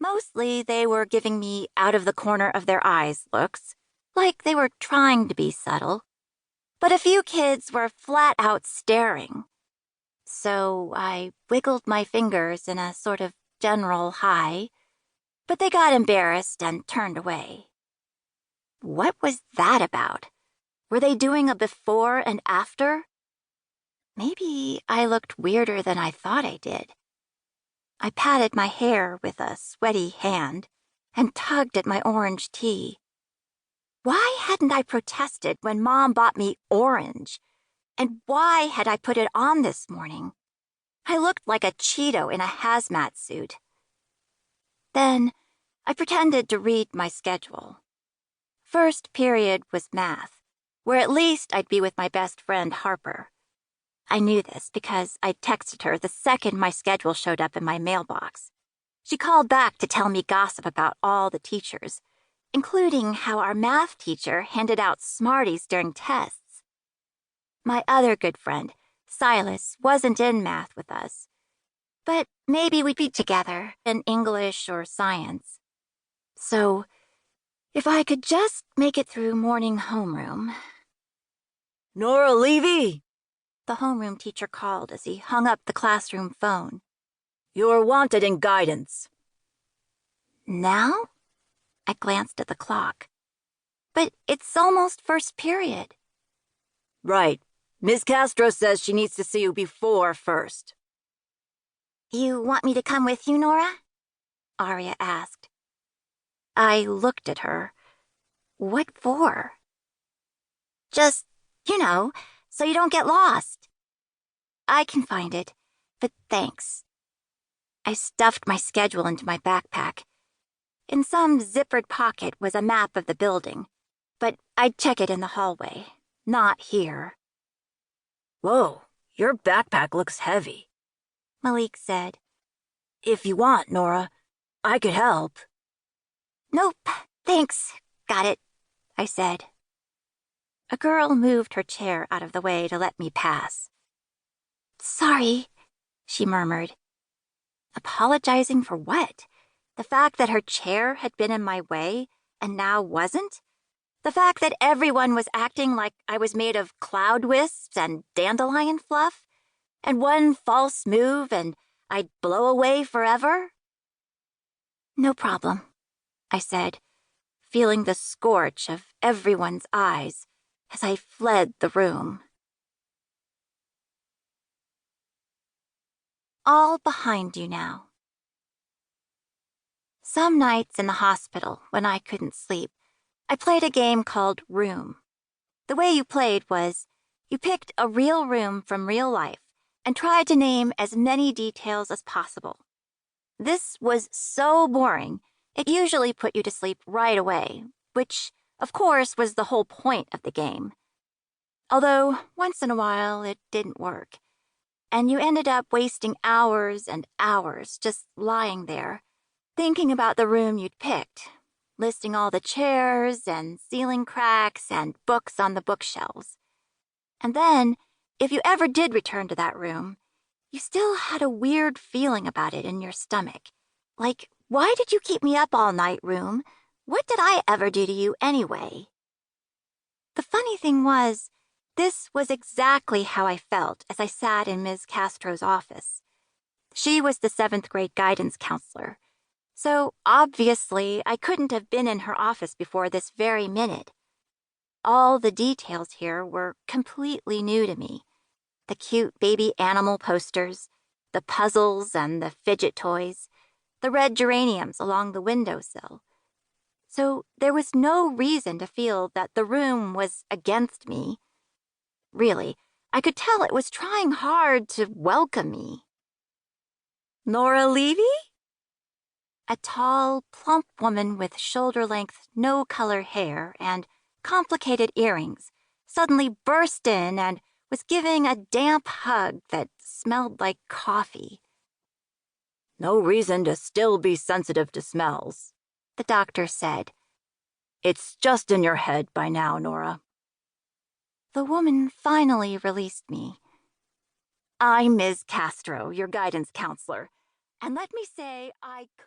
Mostly they were giving me out of the corner of their eyes looks, like they were trying to be subtle. But a few kids were flat out staring. So I wiggled my fingers in a sort of general hi, but they got embarrassed and turned away. What was that about? Were they doing a before and after? Maybe I looked weirder than I thought I did. I patted my hair with a sweaty hand and tugged at my orange tea. Why hadn't I protested when Mom bought me orange? And why had I put it on this morning? I looked like a Cheeto in a hazmat suit. Then I pretended to read my schedule. First period was math, where at least I'd be with my best friend Harper. I knew this because I texted her the second my schedule showed up in my mailbox. She called back to tell me gossip about all the teachers, including how our math teacher handed out Smarties during tests. My other good friend, Silas, wasn't in math with us, but maybe we'd be together in English or science. So, if I could just make it through morning homeroom. Norah Levy! The homeroom teacher called as he hung up the classroom phone. You're wanted in guidance. Now? I glanced at the clock. But it's almost first period. Right. Miss Castro says she needs to see you before first. You want me to come with you, Norah? Arya asked. I looked at her. What for? Just, so you don't get lost. I can find it, but thanks. I stuffed my schedule into my backpack. In some zippered pocket was a map of the building, but I'd check it in the hallway, not here. Whoa, your backpack looks heavy, Malik said. If you want, Norah, I could help. Nope, thanks. Got it, I said. A girl moved her chair out of the way to let me pass. Sorry, she murmured. Apologizing for what? The fact that her chair had been in my way and now wasn't? The fact that everyone was acting like I was made of cloud wisps and dandelion fluff? And one false move and I'd blow away forever? No problem, I said, feeling the scorch of everyone's eyes as I fled the room. All behind you now. Some nights in the hospital, when I couldn't sleep, I played a game called Room. The way you played was, you picked a real room from real life and tried to name as many details as possible. This was so boring, it usually put you to sleep right away, which, of course, was the whole point of the game. Although, once in a while, it didn't work, and you ended up wasting hours and hours just lying there, thinking about the room you'd picked, listing all the chairs and ceiling cracks and books on the bookshelves. And then, if you ever did return to that room, you still had a weird feeling about it in your stomach. Like, why did you keep me up all night, room? What did I ever do to you anyway? The funny thing was, this was exactly how I felt as I sat in Ms. Castro's office. She was the 7th grade guidance counselor, so obviously I couldn't have been in her office before this very minute. All the details here were completely new to me. The cute baby animal posters, the puzzles and the fidget toys, the red geraniums along the windowsill. So there was no reason to feel that the room was against me. Really, I could tell it was trying hard to welcome me. Norah Levy? A tall, plump woman with shoulder-length, no-color hair and complicated earrings suddenly burst in and was giving a damp hug that smelled like coffee. No reason to still be sensitive to smells, the doctor said. It's just in your head by now, Norah. The woman finally released me. I'm Ms. Castro, your guidance counselor, and let me say I could